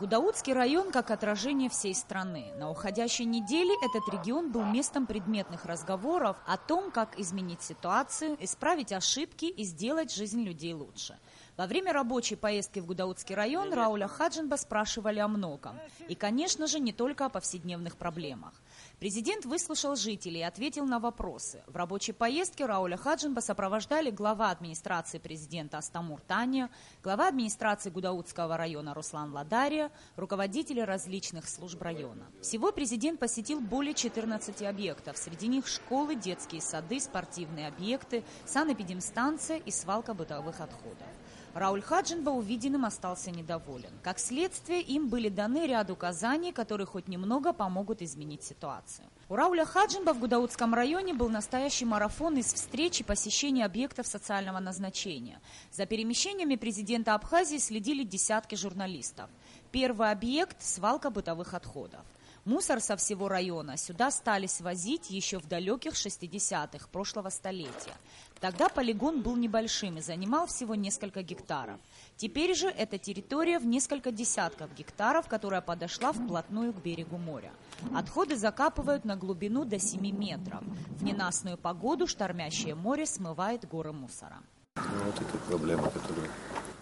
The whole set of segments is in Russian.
Гудаутский район как отражение всей страны. На уходящей неделе этот регион был местом предметных разговоров о том, как изменить ситуацию, исправить ошибки и сделать жизнь людей лучше. Во время рабочей поездки в Гудаутский район Рауля Хаджинба спрашивали о многом. И, конечно же, не только о повседневных проблемах. Президент выслушал жителей и ответил на вопросы. В рабочей поездке Рауля Хаджинба сопровождали глава администрации президента Астамур Таня, глава администрации Гудаутского района Руслан Ладария, руководители различных служб района. Всего президент посетил более 14 объектов. Среди них школы, детские сады, спортивные объекты, санэпидемстанция и свалка бытовых отходов. Рауль Хаджинба увиденным остался недоволен. Как следствие, им были даны ряд указаний, которые хоть немного помогут изменить ситуацию. У Рауля Хаджинба в Гудаутском районе был настоящий марафон из встреч и посещений объектов социального назначения. За перемещениями президента Абхазии следили десятки журналистов. Первый объект – свалка бытовых отходов. Мусор со всего района сюда стали свозить еще в далеких 60-х прошлого столетия. Тогда полигон был небольшим и занимал всего несколько гектаров. Теперь же эта территория в несколько десятков гектаров, которая подошла вплотную к берегу моря. Отходы закапывают на глубину до 7 метров. В ненастную погоду штормящее море смывает горы мусора. Вот это проблема, которую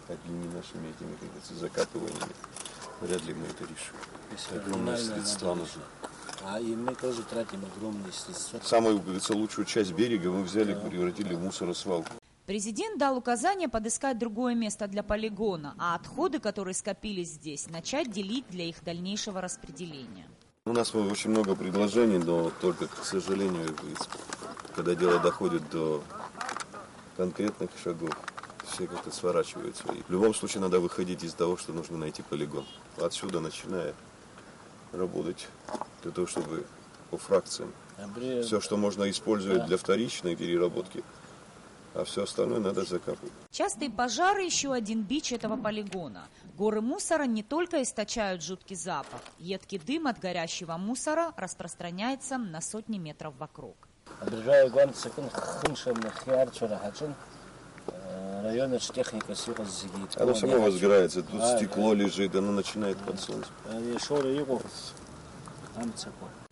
одними нашими этими, как говорится, закапываниями. Вряд ли мы это решим. Огромные средства нужны. И мы тоже тратим огромные средства. Самую, как говорится, лучшую часть берега мы взяли, превратили в мусоросвалку. Президент дал указание подыскать другое место для полигона, а отходы, которые скопились здесь, начать делить для их дальнейшего распределения. У нас очень много предложений, но только, к сожалению, когда дело доходит до конкретных шагов, все как-то сворачиваются. И в любом случае надо выходить из того, что нужно найти полигон. Отсюда начиная работать для того, чтобы по фракциям. Все, что можно использовать для вторичной переработки, а все остальное надо закапывать. Частые пожары – еще один бич этого полигона. Горы мусора не только источают жуткий запах. Едкий дым от горящего мусора распространяется на сотни метров вокруг. Оно само возгорается, тут стекло лежит, оно начинает под солнцем.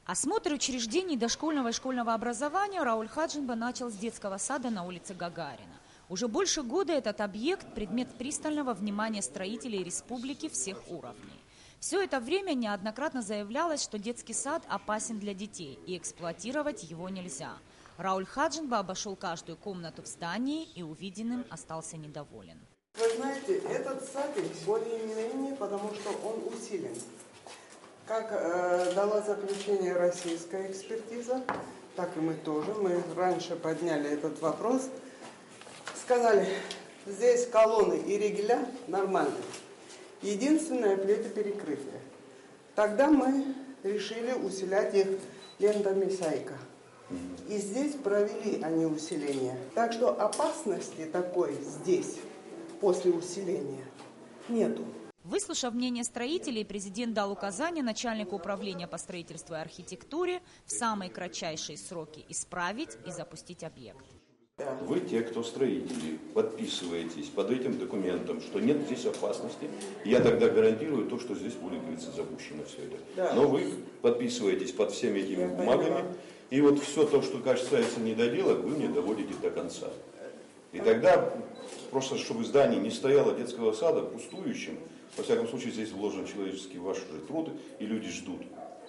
Осмотр учреждений дошкольного и школьного образования Рауль Хаджинба начал с детского сада на улице Гагарина. Уже больше года этот объект – предмет пристального внимания строителей республики всех уровней. Все это время неоднократно заявлялось, что детский сад опасен для детей и эксплуатировать его нельзя. Рауль Хаджинба обошел каждую комнату в здании и увиденным остался недоволен. Вы знаете, этот садик более-менее, потому что он усилен. Как дала заключение российская экспертиза, так и мы тоже. Мы раньше подняли этот вопрос. Сказали, здесь колонны и ригеля нормальные. Единственное плитоперекрытие. Тогда мы решили усилять их лентами сайка. И здесь провели они усиление. Так что опасности такой здесь, после усиления, нету. Выслушав мнение строителей, президент дал указание начальнику управления по строительству и архитектуре в самые кратчайшие сроки исправить и запустить объект. Вы, те, кто строители, подписываетесь под этим документом, что нет здесь опасности. Я тогда гарантирую то, что здесь будет, говорится, запущено все это. Но вы подписываетесь под всеми этими бумагами, и вот все то, что касается недоделок, вы мне доводите до конца. И тогда, просто чтобы здание не стояло детского сада пустующим, во всяком случае здесь вложен человеческий ваш уже труд, и люди ждут.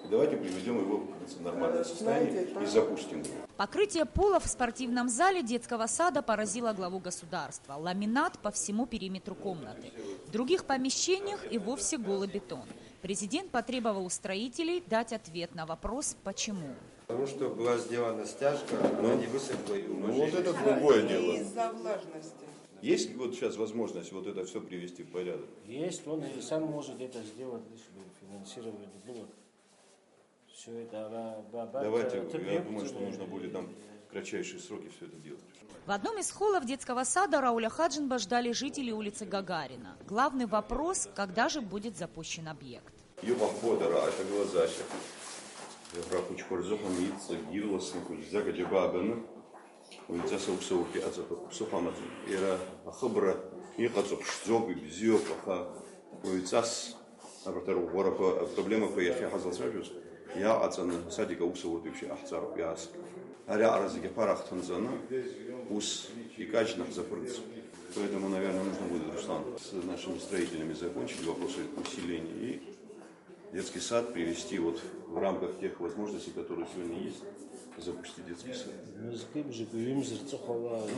И давайте приведем его в нормальное состояние и запустим его. Покрытие пола в спортивном зале детского сада поразило главу государства. Ламинат по всему периметру комнаты. В других помещениях и вовсе голый бетон. Президент потребовал у строителей дать ответ на вопрос «почему?». Потому что была сделана стяжка, она не высохла и Вот это другое дело. Из-за влажности. Есть вот сейчас возможность вот это все привести в порядок? Есть, он и сам может это сделать, лишь бы финансировать было. Все это... Давайте, я думаю, что нужно будет нам в кратчайшие сроки все это делать. В одном из холлов детского сада Рауля Хаджинба ждали жители улицы Гагарина. Главный вопрос – когда же будет запущен объект? это глазащик. Проблема поехала Хазалсвежус. Я отцан садика усовод вообще ахцаров яс. Аря аразике парахтанзана ус и качнах запрыгнуть. Поэтому, наверное, нужно будет, Руслан, с нашими строителями закончить вопросы усиления и детский сад привести вот в рамках тех возможностей, которые сегодня есть, запустить детский сад.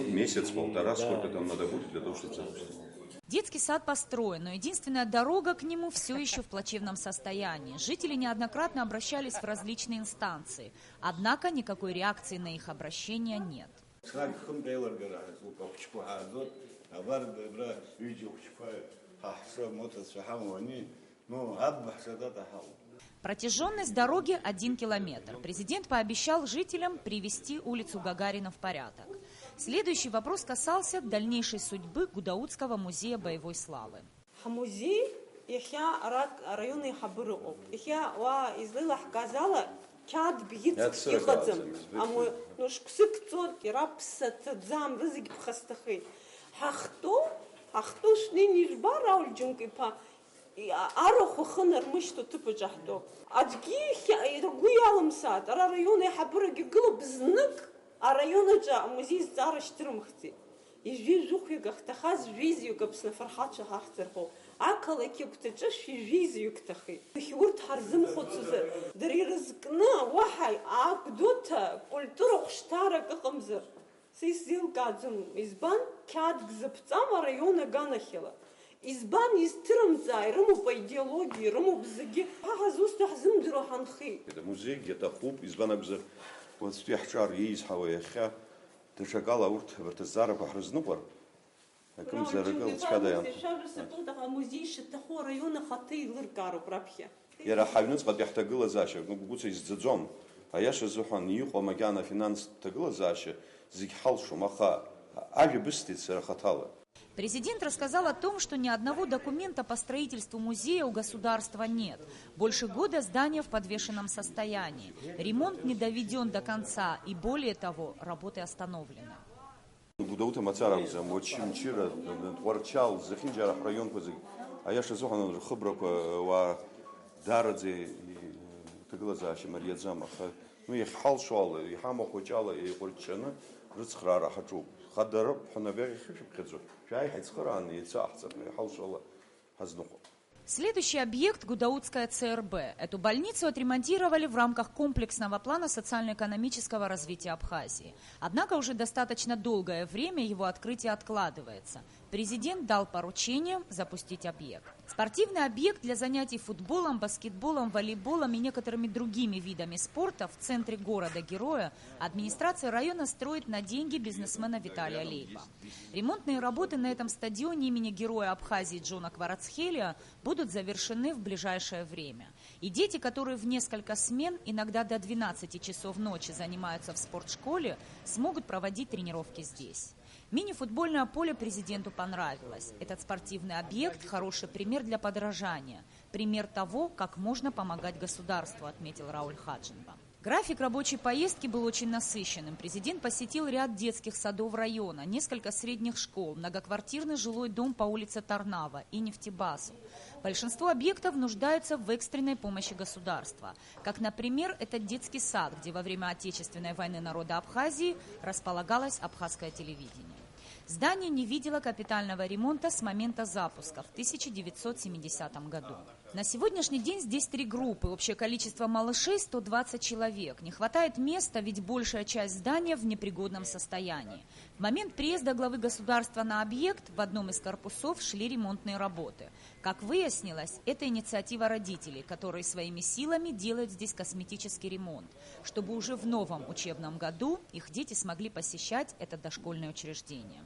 Месяц-полтора, сколько там надо будет для того, чтобы запустить. Детский сад построен, но единственная дорога к нему все еще в плачевном состоянии. Жители неоднократно обращались в различные инстанции, однако никакой реакции на их обращения нет. Протяженность дороги 1 километр. Президент пообещал жителям привести улицу Гагарина в порядок. Следующий вопрос касался дальнейшей судьбы Гудаутского музея боевой славы. Музей районный хабыров. Я излила сказала, кад бьет ихадзам. А мы нушксык и рапса тадзам рызык пхастахи. Ахто шнини жбара ульджунки па. Ароху хынар мышто тупо жахто. Адги гуялым сад. Районный хабырги глуб знак. А района жа музей зарыштырым хти. И жвижухи гахтахаз визию гапсна фархатша хахтырхо. Акала киптача визию ктахи. Хиурт харзым хоцузы. Дари рызкна вахай акдота культура хштара гахамзыр. Сисил гадзым избан кяд гзапцама района ганахила. Избан истырымзай, рыму по идеологии, рыму бзыги. Хазусту хазым дыроханхи. Это музей где-то хуб, избан абзыр. Вот в тех шар есть хаваяха, ты шагала урт вертезара похразнупар, а кем зарыгал чкадаям. Я рахавнуц под яхтагыла зача, ну гуца из дзадзом, а я шазухан юхо магяна финанс тагыла зача, зикхалшу маха, ави быстиц рахатала. Президент рассказал о том, что ни одного документа по строительству музея у государства нет. Больше года здание в подвешенном состоянии. Ремонт не доведен до конца, и более того, работы остановлены. Гудаута мацарамзам, очень чира, ворчал, захинджара район позы, а я шазухан хубрака ва дарадзе таглазаши Мария Замаха. Ну я халшал, и хамохучала, и ворчана, рцхрара хачу. خدرب حنا بيجي خف بخزو شاي حيتسخران يتساحصر حوش الله حزنقو. Следующий объект – Гудаутская ЦРБ. Эту больницу отремонтировали в рамках комплексного плана социально-экономического развития Абхазии. Однако уже достаточно долгое время его открытие откладывается. Президент дал поручение запустить объект. Спортивный объект для занятий футболом, баскетболом, волейболом и некоторыми другими видами спорта в центре города-героя администрация района строит на деньги бизнесмена Виталия Лейба. Ремонтные работы на этом стадионе имени героя Абхазии Джона Кварацхелия будут завершены в ближайшее время. И дети, которые в несколько смен, иногда до 12 часов ночи занимаются в спортшколе, смогут проводить тренировки здесь. Мини-футбольное поле президенту понравилось. Этот спортивный объект – хороший пример для подражания. Пример того, как можно помогать государству, отметил Рауль Хаджинба. График рабочей поездки был очень насыщенным. Президент посетил ряд детских садов района, несколько средних школ, многоквартирный жилой дом по улице Тарнава и нефтебазу. Большинство объектов нуждаются в экстренной помощи государства. Как, например, этот детский сад, где во время Отечественной войны народа Абхазии располагалось абхазское телевидение. Здание не видело капитального ремонта с момента запуска в 1970 году. На сегодняшний день здесь 3 группы, общее количество малышей 120 человек. Не хватает места, ведь большая часть здания в непригодном состоянии. В момент приезда главы государства на объект в одном из корпусов шли ремонтные работы. Как выяснилось, это инициатива родителей, которые своими силами делают здесь косметический ремонт, чтобы уже в новом учебном году их дети смогли посещать это дошкольное учреждение.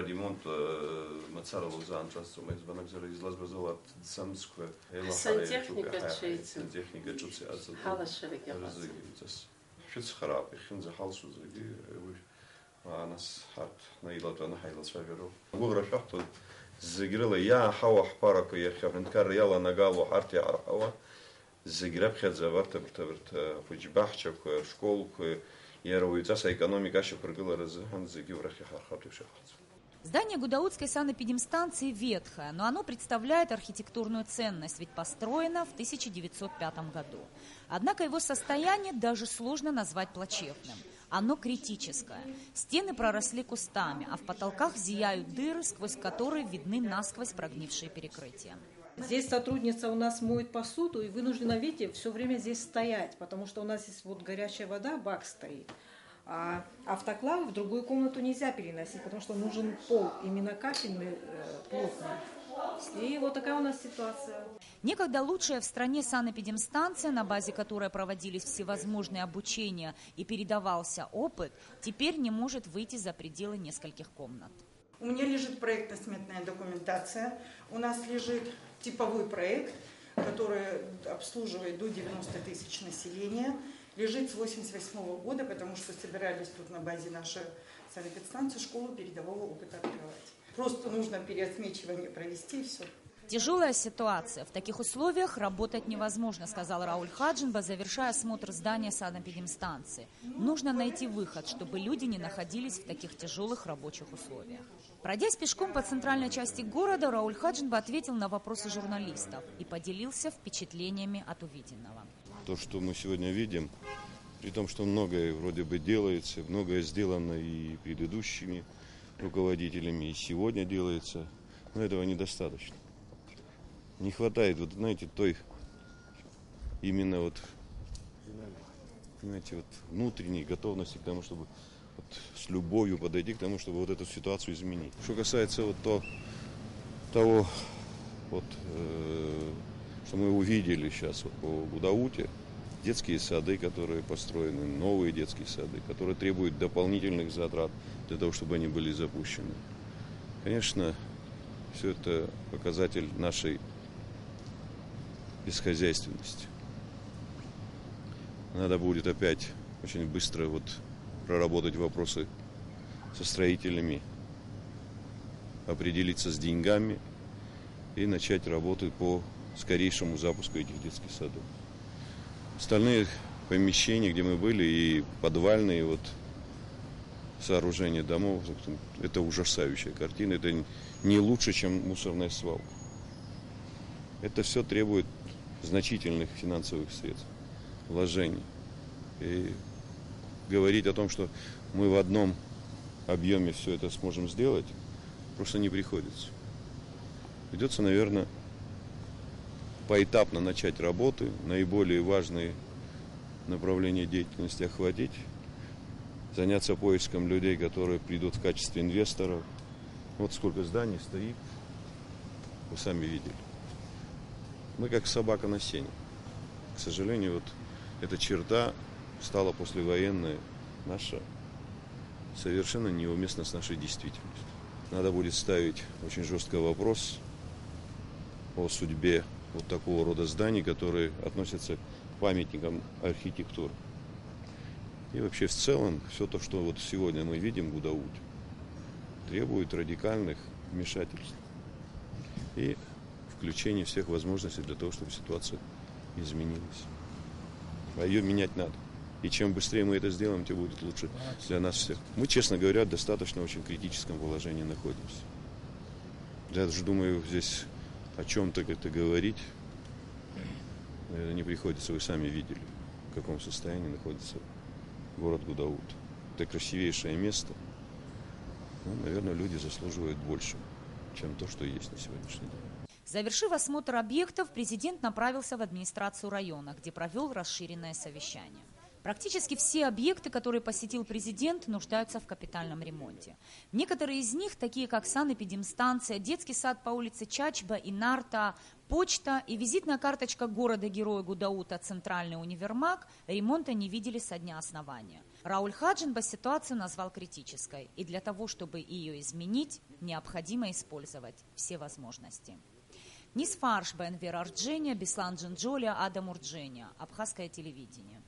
ремонт ناس حق نيلات أنا حيلات فجرو. بقرا شحط الزجرة يا حوا حبارك يا خف نتكر يلا نقالو حرتي على حوا الزجرة بخد زبرت برت فجبحشك شكولك Здание Гудаутской санэпидемстанции ветхое, но оно представляет архитектурную ценность, ведь построено в 1905 году. Однако его состояние даже сложно назвать плачевным. Оно критическое. Стены проросли кустами, а в потолках зияют дыры, сквозь которые видны насквозь прогнившие перекрытия. Здесь сотрудница у нас моет посуду и вынуждена, видите, все время здесь стоять, потому что у нас здесь вот горячая вода, бак стоит. А автоклав в другую комнату нельзя переносить, потому что нужен пол, именно кафельный, плотный. И вот такая у нас ситуация. Некогда лучшая в стране санэпидемстанция, на базе которой проводились всевозможные обучения и передавался опыт, теперь не может выйти за пределы нескольких комнат. У меня лежит проектно-сметная документация, у нас лежит типовой проект, который обслуживает до 90 тысяч населения. Лежит с 1988 года, потому что собирались тут на базе нашей санэпидстанции школу передового опыта открывать. Просто нужно переосмечивание провести и все. Тяжелая ситуация. В таких условиях работать невозможно, сказал Рауль Хаджинба, завершая осмотр здания санэпидемстанции. Нужно найти выход, чтобы люди не находились в таких тяжелых рабочих условиях. Пройдясь пешком по центральной части города, Рауль Хаджинба ответил на вопросы журналистов и поделился впечатлениями от увиденного. То, что мы сегодня видим, при том, что многое вроде бы делается, многое сделано и предыдущими руководителями, и сегодня делается, но этого недостаточно. Не хватает, вот знаете, той именно вот, знаете, вот внутренней готовности к тому, чтобы вот с любовью подойти к тому, чтобы вот эту ситуацию изменить. Что касается вот того, что мы увидели сейчас вот по Гудауте, детские сады, которые построены, новые детские сады, которые требуют дополнительных затрат для того, чтобы они были запущены. Конечно, все это показатель нашей бесхозяйственности. Надо будет опять очень быстро вот проработать вопросы со строителями, определиться с деньгами и начать работы по скорейшему запуску этих детских садов. Остальные помещения, где мы были, и подвальные вот сооружения домов, это ужасающая картина. Это не лучше, чем мусорная свалка. Это все требует значительных финансовых средств, вложений. И говорить о том, что мы в одном объеме все это сможем сделать, просто не приходится. Придется, наверное, поэтапно начать работы, наиболее важные направления деятельности охватить, заняться поиском людей, которые придут в качестве инвесторов. Вот сколько зданий стоит, вы сами видели. Мы как собака на сене. К сожалению, вот эта черта стала послевоенная наша, совершенно неуместна с нашей действительностью. Надо будет ставить очень жестко вопрос о судьбе вот такого рода зданий, которые относятся к памятникам архитектуры. И вообще в целом все то, что вот сегодня мы видим в Гудауте, требует радикальных вмешательств и включения всех возможностей для того, чтобы ситуация изменилась. А ее менять надо. И чем быстрее мы это сделаем, тем будет лучше для нас всех. Мы, честно говоря, достаточно очень критическом положении находимся. Я даже думаю, здесь о чем-то это говорить, наверное, не приходится. Вы сами видели, в каком состоянии находится город Гудаут. Это красивейшее место. Ну, наверное, люди заслуживают больше, чем то, что есть на сегодняшний день. Завершив осмотр объектов, президент направился в администрацию района, где провел расширенное совещание. Практически все объекты, которые посетил президент, нуждаются в капитальном ремонте. Некоторые из них, такие как санэпидемстанция, детский сад по улице Чачба и Нарта, почта и визитная карточка города-героя Гудаута «Центральный универмаг», ремонта не видели со дня основания. Рауль Хаджинба ситуацию назвал критической, и для того, чтобы ее изменить, необходимо использовать все возможности. Низ Фарш, Бенвер Арджения, Беслан Джинджоля, Адам Урджения. Абхазское телевидение.